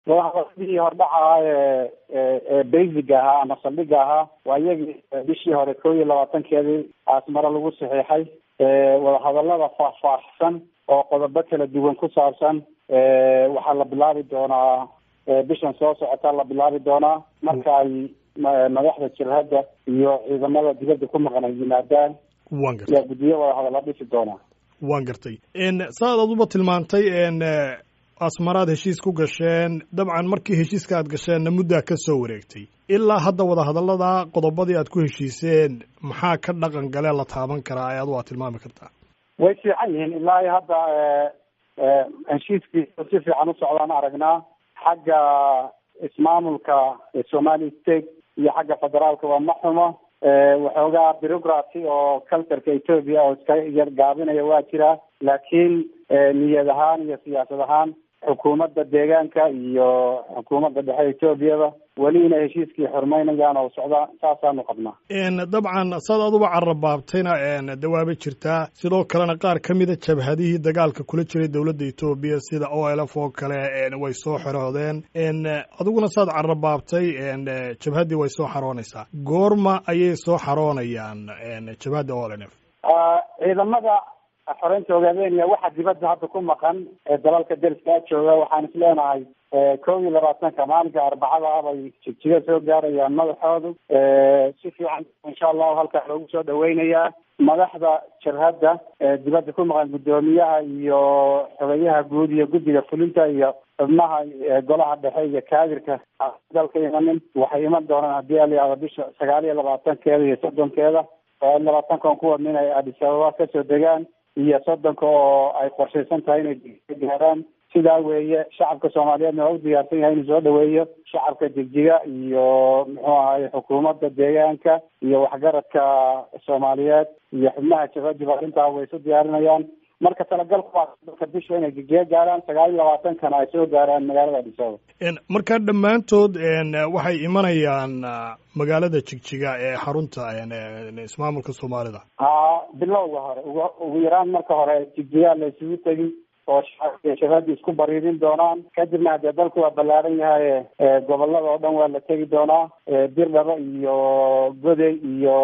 wadahadaladii hordhaca ee basiga ahaa ama saldhiga ahaa waa iyagii bishii hore 21 asmara lagu saxiixay. Wadahadalada faahfaahsan oo qodobo kala duwan ku saabsan waxaa la bilaabi doonaa bishan soo socota la bilaabi doonaa marka ay madaxda jabhadda iyo ciidamada dibadda ku maqan ay yimaadaan. waan gartay yaa guddiyo wadahadal la dhisi doonaa. waan gartay saad aduba tilmaantay asmaraad heshiis ku gasheen dabcan markii heshiiska aad gasheenna muddaa ka soo wareegtay ilaa hadda wadahadallada qodobadii aad ku heshiiseen maxaa ka dhaqan galee la taaban karaa ee adu aad tilmaami kartaa? way fiican yihiin ilaa iyo hadda heshiiskii si fiican u socdaan aragnaa. xagga ismaamulka Somali State iyo xagga federaalka waa ma xumo. waxoogaa bureaucracy oo cultureka Ethiopia oo iska yar gaabinaya waa jira, laakiin niyad ahaan iyo siyaasad ahaan xukuumadda deegaanka iyo xukuumadda dhexe Ethiopia weli inay heshiiskii xurmaynayaan oo socda saasaanu qabnaa. dabcan saad aduba carrabaabtayna dawaaba jirtaa sidoo kalena qaar ka mida jabhadihii dagaalka kula jiray dowladda Ethiopia sida OLF oo kale way soo xoroodeen. adiguna saad carrabaabtay jabhadii way soo xaroonaysaa. goorma ayay soo xaroonayaan jabhadda OLF? ciidamada xoreynta ogaadeenaya waxa dibadda hadda ku maqan ee dalalka deriska jooga waxaan isleenahay 21 maalinka arbacada ah bay jigjiga soo gaarayaan madaxoodu. si fiican insha allahu halkaa loogu soo dhaweynayaa. madaxda jabhadda dibadda ku maqan guddoomiyaha iyo xogeyaha guud iyo guddiga fulinta iyo xubnaha golaha dhexe iyo kaadirka dalka imanin waxay iman doonaan haddii aliyaada bisha 29 iyo 30 20 kuwa inay Addis Ababa kasoo degaan iyo 30 oo ay qorshaysan tahay inay gaaraan. sidaa weeye shacabka Soomaaliyeedna waa u diyaarsan yahay inuu soo dhaweeyo shacabka Jigjiga iyo muxuu ahaay xukuumadda deegaanka iyo waxgaradka Soomaaliyeed iyo xubnaha jabhadda arrintaa way soo diyaarinayaan. marka talagalku waa dadka bisha inay Jigjiga gaaraan 29 ay soo gaaraan magaalada Addis Ababa. marka dhammaantood waxay imanayaan magaalada Jigjiga ee xarunta ismaamulka Soomaalida. bilowga hore ugu yaraan marka hore Jigjiga la isugu tagi oo shaqadii isku bariirin doonaan. kadibna hadee dalku waa ballaaran yahay gobolada oo dhan waa la tegi doonaa. Dirdhaba iyo Goday iyo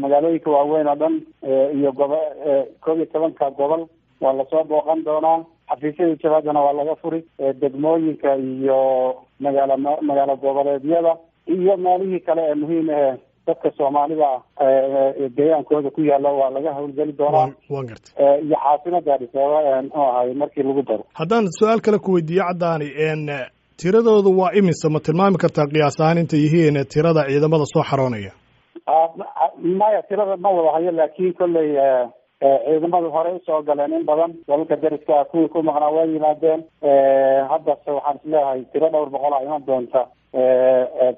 magaalooyinka waaweyn oo dhan iyo 11 gobol waa lasoo booqan doonaa. xafiisyada jabhadana waa laga furi. degmooyinka iyo magaalo goboleedyada iyo meelihii kale ee muhiim ah dadka Soomaalida deegaankooda ku yaala waa laga hawlgeli doonaa. waan gartay iyo caasimada Addis Ababa oo ahay markii lagu daro. haddaan su-aal kale ku weydiiyo caddaani tiradoodu waa imise ma tilmaami kartaa qiyaas ahaan inta yihiin tirada ciidamada soo xaroonaya? maya tirada ma wada hayo, laakiin kolley ciidamadu horey usoo galeen in badan dalalka deriska kuwii ku maqnaa waa yimaadeen. haddase waxaan isleeyahay tiro dhowr boqol a iman doonta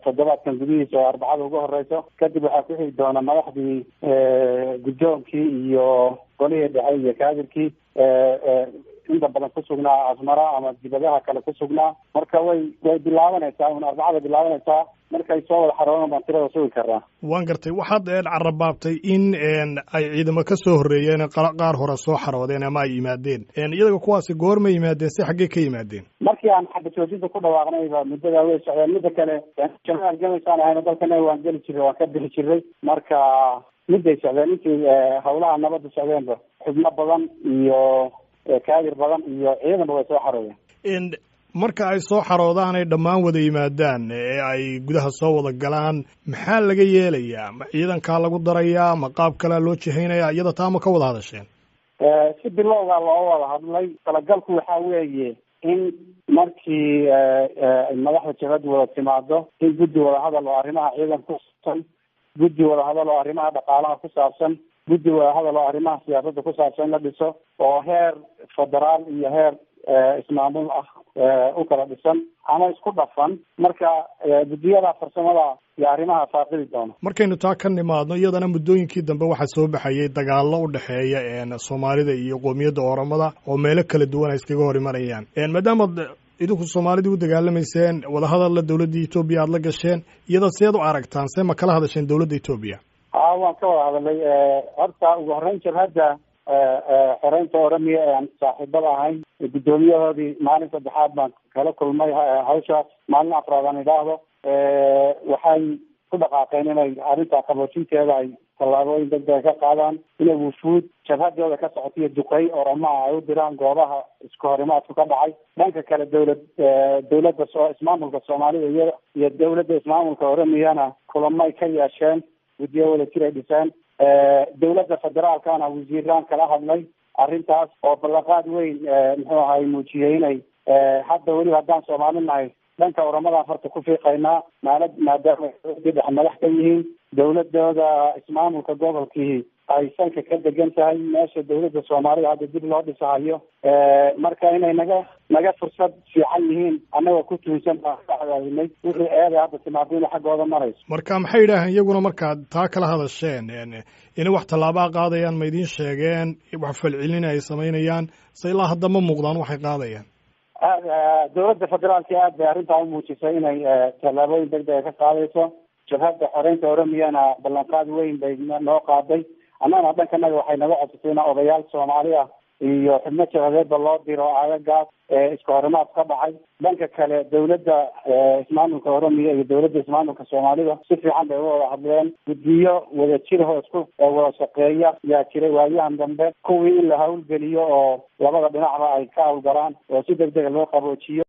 toddobaadkan gudihiisa oo arbacada ugu horeyso. kadib waxaa ku xigi doona madaxdii guddoonkii iyo golihii dhexe iyo kaadirkii inta badan ku sugnaa Asmara ama dibadaha kale ku sugnaa. marka way bilaabanaysaa arbacada bilaabanaysaa markay soo wada xaroonaan baan tirada sugi karnaa. waan gartay waxaad carrabaabtay in ay ciidamo ka soo horreeyeen qaar hore soo xaroodeen ama ay yimaadeen. iyaga kuwaasi goorma yimaadeen si xaggee ka yimaadeen? markii aan xagga joojinta ku dhawaaqnayba muddada way socdeen. midda kale jamaal gamaysaan ahayna dalkana waan geli jirray waan ka bixi jirray. marka midday socdeen intii hawlaha nabadda socdeenba xubno badan iyo kaadir badan iyo ciidanba way soo xaroodeen. marka ay soo xaroodaan ay dhammaan wada yimaadaan ee ay gudaha soo wada galaan maxaa laga yeelayaa? ma ciidankaa lagu darayaa? ma qaab kalea loo jihaynayaa? iyada taa ma ka wada hadasheen? si bilowgaa loo wada hadlay. talagalku waxaa weeye in markii madaxda jabhadda wada timaado in guddi wadahadal oo arrimaha ciidanka ku saabsan, guddi wadahadal oo arrimaha dhaqaalaha ku saabsan, guddi wadahadal oo arrimaha siyaasadda ku saabsan la dhiso oo heer federaal iyo heer ismaamul ah u kala dhisan ama isku dhafan. marka guddiyada farsamada iyo arrimaha faaqidi doona. markaynu taa ka nimaadno iyadana muddooyinkii dambe waxaa soo baxayay dagaallo u dhexeeya Soomaalida iyo qoomiyadda Oromada oo meelo kala duwan ay iskaga hor imanayaan. maadaama idinku Soomaalida u dagaalamayseen wadahadal la dowladda Ethiopia aad la gasheen, iyada seed u aragtaan? see ma kala hadasheen dowladda Ethiopia? waan ka wada hadalay. horta ugu horreyn jabhadda xoreynta oromia ee aan saaxiibada ahayn guddoomiyahoodii maalin saddexaad baan kala kulmay hawshaas, maalin afraad aan idhaahdo. waxay ku dhaqaaqeen inay arrintaa qaboojinteeda ay tallaabooyin degdega ka qaadaan, inay wufuud jabhadooda ka socotiyo duqey oromaha ay u diraan goobaha isku horimaadku ka dhacay. dhanka kale dowladda ismaamulka soomaalida iyo dowladda ismaamulka oromiyana kulamay ka yeesheen, guddiyo wada jir ay dhiseen. dowladda federaalkana wasiiraan kala hadlay arrintaas oo ballanqaad weyn muxuu ahay muujiyey inay hadda weliba haddaan Soomaali nahay dhanka oromada farta ku fiiqaynaa maadaama dhex madax ka yihiin dowladooda ismaamulka gobolkii ay sanka ka degan tahay meesha dowladda Soomaalida hadda dib loo dhisayo. marka inay naga fursad fiican yihiin annaga ku tuunsan baahnay wixii eeday hadda timaadina xaggooda marayso. marka maxay yidhaaheen iyaguna markaad taa kala hadasheen inay wax tallaabaa qaadayaan ma idiin sheegeen, wax falcelin ay samaynayaan, se ilaa hadda ma muuqdaan waxay qaadayaan? dowladda federaalka aad bay arrintaa u muujisay inay tallaabooyin degdega ka qaadayso. jabhadda xoreynta oromiyana ballanqaad weyn bay noo qaaday. annagana dhankanaga waxay naga codsatay in odayaal Soomaali ah iyo xubno jabhadeedba loo diro aagagaas isku horimaad ka dhacay. dhanka kale dowladda ismaamulka oromiya iyo dowladda ismaamulka Soomaalida si fiican bay u wada hadleen. guddiyo wada jir hoosku wada shaqeeya yaa jiray waayahan dambe, kuwii in la hawlgeliyo oo labada dhinacba ay ka hawlgalaan oo si degdega loo qaboojiyo.